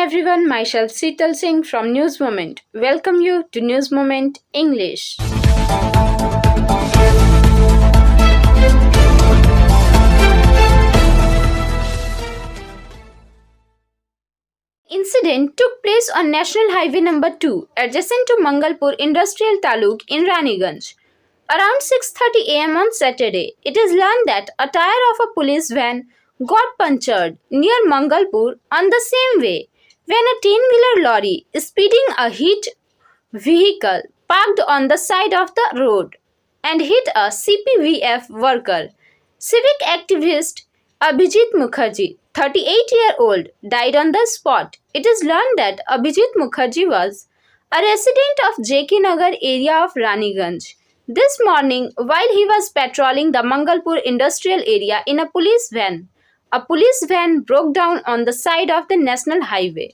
everyone, myself Seetal Singh from News Moment. Welcome you to News Moment English. Incident took place on National Highway number 2 adjacent to Mangalpur Industrial Taluk in Raniganj. Around 6:30 am on Saturday, it is learned that a tire of a police van got punctured near Mangalpur on the same way when a 10-wheeler lorry speeding a hit vehicle parked on the side of the road and hit a CPVF worker. Civic activist Abhijit Mukherjee, 38-year-old, died on the spot. It is learned that Abhijit Mukherjee was a resident of JK Nagar area of Raniganj. This morning, while he was patrolling the Mangalpur industrial area in a police van broke down on the side of the national highway.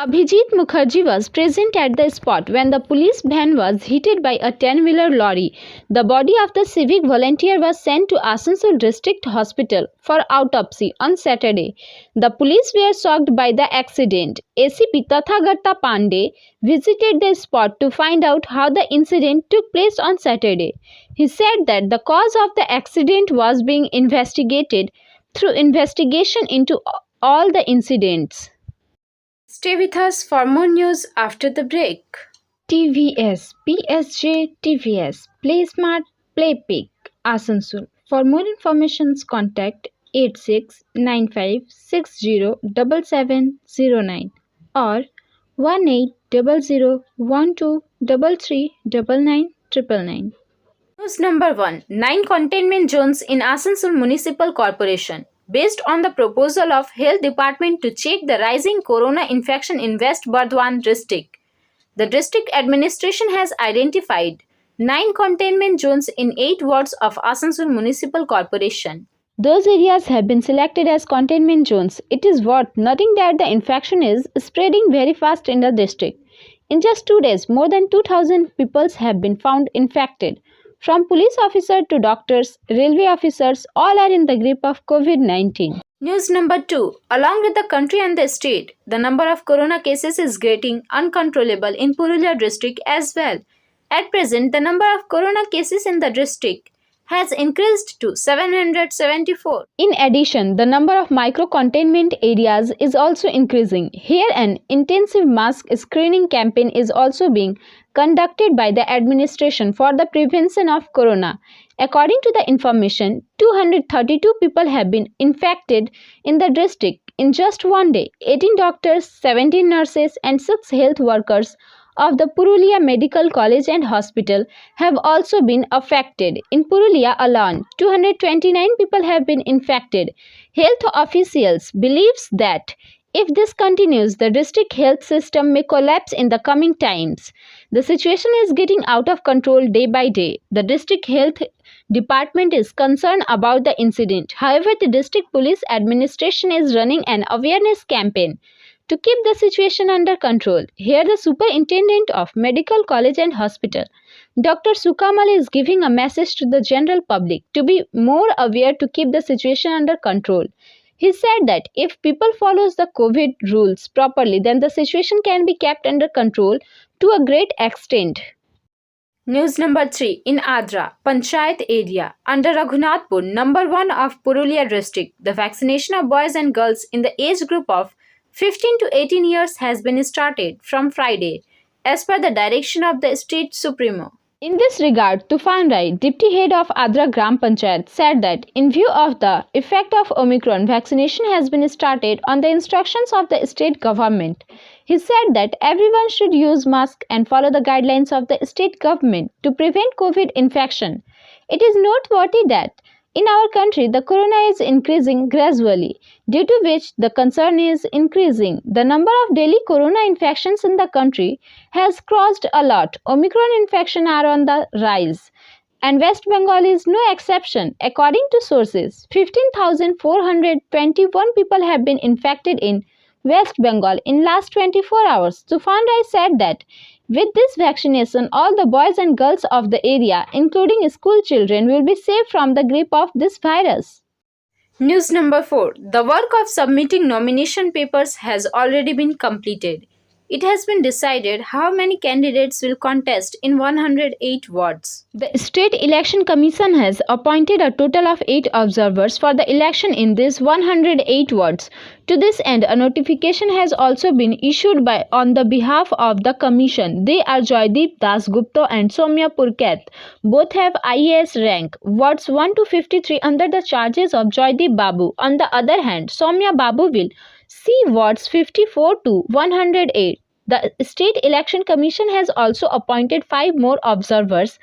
Abhijit Mukherjee was present at the spot when the police van was hit by a 10-wheeler lorry. The body of the civic volunteer was sent to Asansol District Hospital for autopsy on Saturday. The police were shocked by the accident. ACP Tathagata Pandey visited the spot to find out how the incident took place on Saturday. He said that the cause of the accident was being investigated through investigation into all the incidents. Stay with us for more news after the break. TVS, PSG TVS, Play Smart, Play Big, Asansol. For more information, contact 8695607709 or 180012339999. News number 1. 9 containment zones in Asansol Municipal Corporation. Based on the proposal of Health Department to check the rising corona infection in West Burdwan district, the district administration has identified 9 containment zones in 8 wards of Asansol Municipal Corporation. Those areas have been selected as containment zones. It is worth noting that the infection is spreading very fast in the district. In just 2 days, more than 2,000 people have been found infected. From police officers to doctors, railway officers, all are in the grip of COVID-19. News number 2. Along with the country and the state, the number of corona cases is getting uncontrollable in Purulia district as well. At present, the number of corona cases in the district has increased to 774. In addition, the number of micro-containment areas is also increasing. Here, an intensive mask screening campaign is also being conducted by the administration for the prevention of corona. According to the information, 232 people have been infected in the district in just one day. 18 doctors, 17 nurses and 6 health workers of the Purulia Medical College and Hospital have also been affected. In Purulia alone, 229 people have been infected. Health officials believe that if this continues, the district health system may collapse in the coming times. The situation is getting out of control day by day. The district health department is concerned about the incident. However, the district police administration is running an awareness campaign to keep the situation under control. Here, the superintendent of Medical College and Hospital, Dr. Sukamal, is giving a message to the general public to be more aware to keep the situation under control. He said that if people follow the COVID rules properly, then the situation can be kept under control to a great extent. News number 3. In Adra, Panchayat area, under Raghunathpur, number 1 of Purulia district, the vaccination of boys and girls in the age group of 15 to 18 years has been started from Friday, as per the direction of the state supremo. In this regard, Tufan Rai, deputy head of Adra Gram Panchayat, said that in view of the effect of Omicron, vaccination has been started on the instructions of the state government. He said that everyone should use mask and follow the guidelines of the state government to prevent COVID infection. It is noteworthy that in our country, the corona is increasing gradually, due to which the concern is increasing. The number of daily corona infections in the country has crossed a lot. Omicron infections are on the rise, and West Bengal is no exception. According to sources, 15,421 people have been infected in West Bengal in last 24 hours. Tufan Rai said that with this vaccination, all the boys and girls of the area, including school children, will be safe from the grip of this virus. News number 4. The work of submitting nomination papers has already been completed. It has been decided how many candidates will contest in 108 wards. The State Election Commission has appointed a total of 8 observers for the election in these 108 wards. To this end, a notification has also been issued on the behalf of the Commission. They are Joydeep Das Gupta and Soumya Purkait. Both have IAS rank. Wards 1 to 53 under the charges of Joydeep Babu. On the other hand, Soumya Babu will see wards 54 to 108. The State Election Commission has also appointed 5 more observers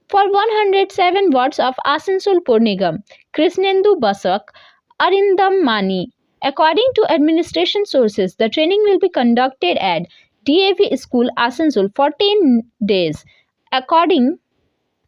for 107 wards of Asansol Pur Nigam, Krishnendu Basak, Arindam Mani. According to administration sources, the training will be conducted at DAV School Asansol for 10 days. According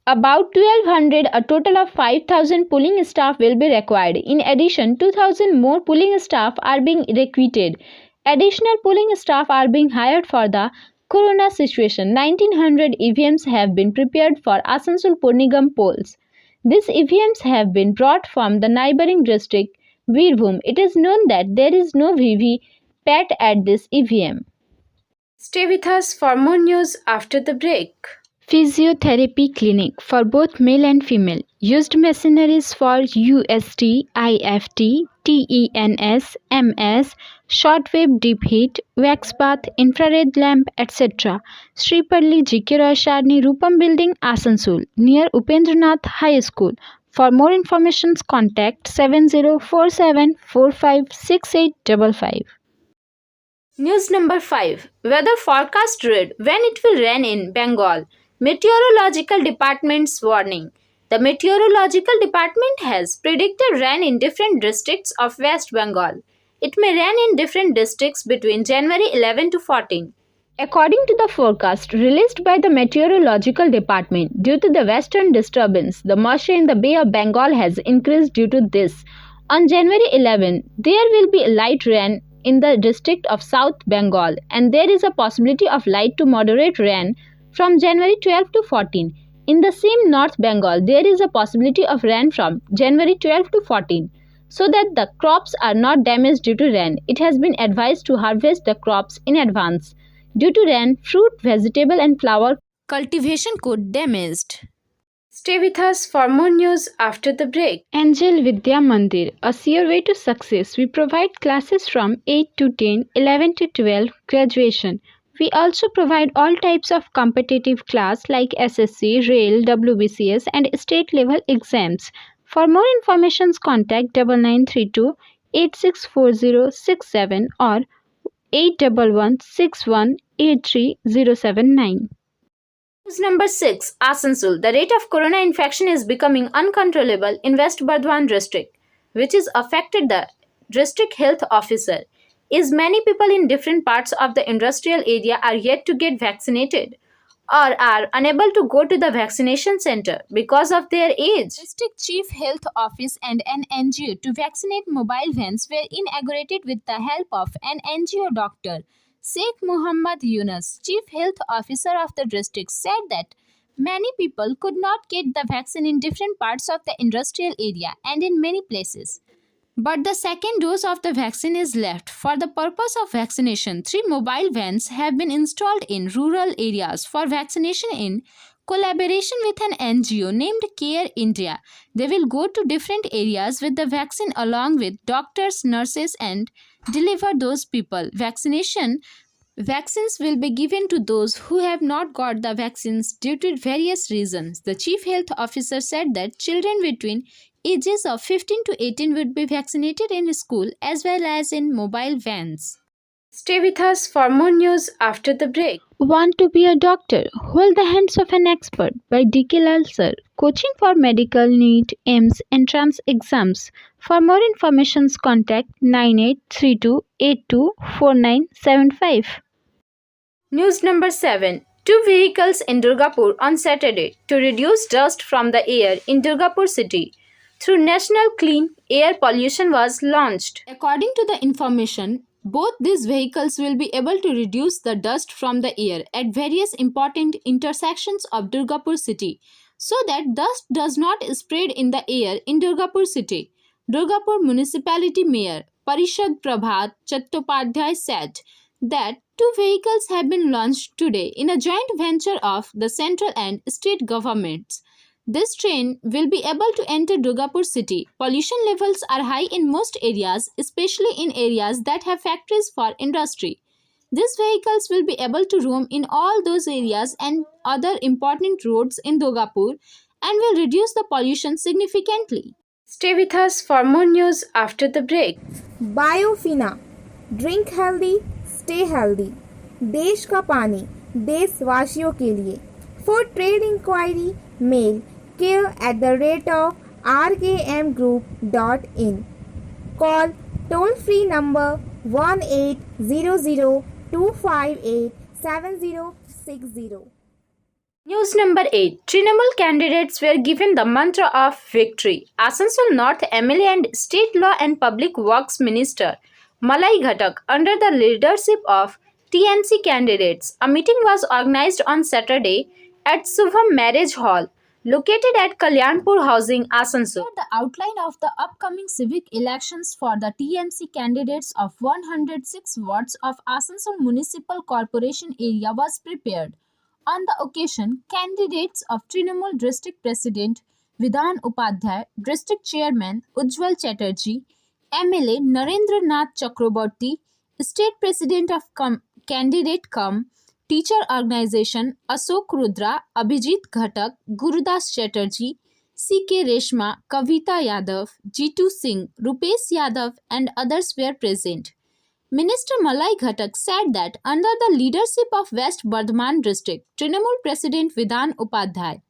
about 1200, a total of 5000 polling staff will be required. In addition, 2000 more polling staff are being recruited. Additional polling staff are being hired for the corona situation. 1900 EVMs have been prepared for Asansol Pur Nigam polls. These EVMs have been brought from the neighboring district Birbhum. It is known that there is no VV-PAT at this EVM. Stay with us for more news after the break. Physiotherapy clinic for both male and female. Used machineries for UST, IFT, TENS, MS, shortwave deep heat, wax bath, infrared lamp, etc. Sri Palli GK Roy Sharni Rupam Building, Asansol, near Upendranath High School. For more information, contact 7047456855. News number 5. Weather forecast read when it will rain in Bengal. Meteorological Department's warning. The Meteorological Department has predicted rain in different districts of West Bengal. It may rain in different districts between January 11 to 14. According to the forecast released by the Meteorological Department, due to the western disturbance, the moisture in the Bay of Bengal has increased due to this. On January 11, there will be light rain in the district of South Bengal, and there is a possibility of light to moderate rain from January 12 to 14. In the same North Bengal, there is a possibility of rain from January 12 to 14. So that the crops are not damaged due to rain, it has been advised to harvest the crops in advance. Due to rain, fruit, vegetable and flower cultivation could damaged. Stay with us for more news after the break. Angel Vidya Mandir, a sure way to success. We provide classes from 8 to 10, 11 to 12, graduation. We also provide all types of competitive class like SSC, Rail, WBCS and state level exams. For more information, contact 9932 864067 or 8116183079. News number 6. Asansol. The rate of corona infection is becoming uncontrollable in West Bardhaman district, which is affected the district health officer. Is many people in different parts of the industrial area are yet to get vaccinated or are unable to go to the vaccination center because of their age. District Chief Health Office and an NGO to vaccinate mobile vans were inaugurated with the help of an NGO doctor. Sheikh Muhammad Yunus, Chief Health Officer of the district, said that many people could not get the vaccine in different parts of the industrial area and in many places. But the second dose of the vaccine is left. For the purpose of vaccination, 3 mobile vans have been installed in rural areas for vaccination in collaboration with an NGO named Care India. They will go to different areas with the vaccine along with doctors, nurses and deliver those people. Vaccines will be given to those who have not got the vaccines due to various reasons. The Chief Health Officer said that children between ages of 15 to 18 would be vaccinated in school as well as in mobile vans. Stay with us for more news after the break. Want to be a doctor? Hold the hands of an expert by D.K. Lal Sir. Coaching for medical, NEET, AIMS, entrance exams. For more information, contact 9832824975. News number 7. 2 vehicles in Durgapur on Saturday to reduce dust from the air in Durgapur city through National Clean Air Pollution was launched. According to the information, both these vehicles will be able to reduce the dust from the air at various important intersections of Durgapur city so that dust does not spread in the air in Durgapur city. Durgapur Municipality Mayor Parishad Prabhat Chattopadhyay said that two vehicles have been launched today in a joint venture of the central and state governments. This train will be able to enter Durgapur city. Pollution levels are high in most areas, especially in areas that have factories for industry. These vehicles will be able to roam in all those areas and other important roads in Durgapur and will reduce the pollution significantly. Stay with us for more news after the break. Biofina drink healthy stay healthy देश का पानी देशवासियों के लिए for trade enquiry mail care@rkmgroup.in call toll free number 1800-258-7060. News number 8. Trinamool candidates were given the mantra of victory. Asansol North MLA and State Law and Public Works Minister Malai Ghatak under the leadership of TNC candidates. A meeting was organized on Saturday at Subham Marriage Hall located at Kalyanpur Housing, Asansol. The outline of the upcoming civic elections for the TNC candidates of 106 wards of Asansol Municipal Corporation area was prepared. On the occasion, candidates of Trinamool District President Vidhan Upadhyay, District Chairman Ujjwal Chatterjee, MLA Narendra Nath Chakraborty, State President of Candidate Teacher Organization Ashok Rudra, Abhijit Ghatak, Gurudas Chatterjee, CK Reshma, Kavita Yadav, Jitu Singh, Rupesh Yadav and others were present. Minister Malai Ghatak said that under the leadership of West Bardhaman District, Trinamool President Vidhan Upadhyay,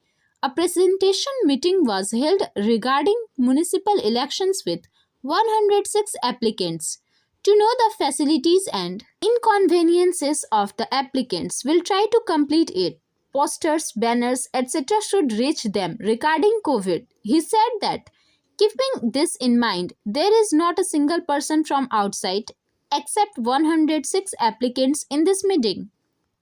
a presentation meeting was held regarding municipal elections with 106 applicants. To know the facilities and inconveniences of the applicants, will try to complete it. Posters, banners, etc. should reach them regarding COVID. He said that keeping this in mind, there is not a single person from outside except 106 applicants in this meeting.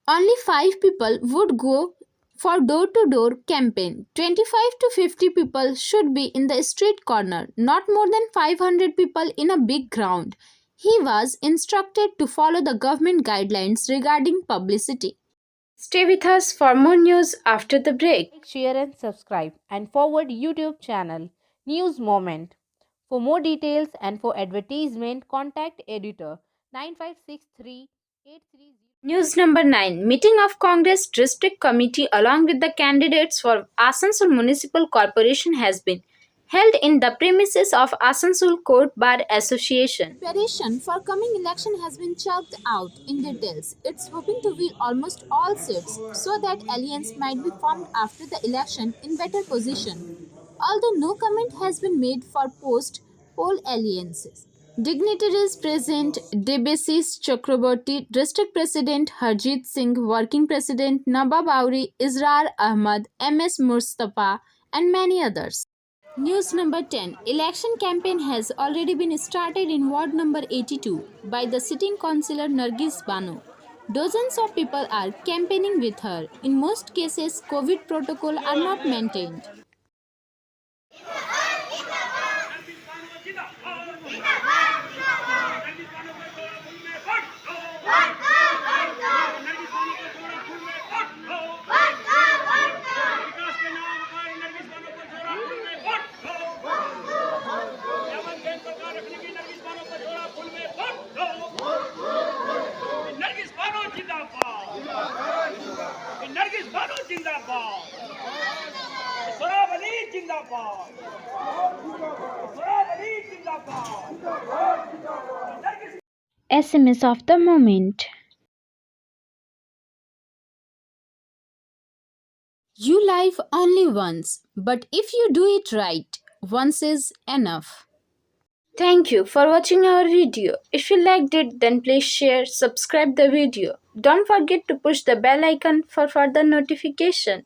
Only 5 people would go for door-to-door campaign. 25 to 50 people should be in the street corner, not more than 500 people in a big ground. He was instructed to follow the government guidelines regarding publicity. Stay with us for more news after the break. Like, share and subscribe and forward YouTube channel News Moment. For more details and for advertisement, contact editor 9563-830. News number 9. Meeting of Congress District Committee along with the candidates for Asansol Municipal Corporation has been held in the premises of Asansol Court Bar Association. Preparation for coming election has been chalked out in details. It's hoping to win almost all seats so that alliance might be formed after the election in better position. Although no comment has been made for post-poll alliances. Dignitaries present: Debasis Chakraborty, District President Harjit Singh, Working President Nabab Auri, Israr Ahmad, MS Mustafa and many others. News number 10. Election campaign has already been started in ward number 82 by the sitting councillor Nargis Bano. Dozens of people are campaigning with her. In most cases, COVID protocol are not maintained. SMS of the moment. You live only once, but if you do it right, once is enough. Thank you for watching our video. If you liked it, then please share, subscribe the video. Don't forget to push the bell icon for further notification.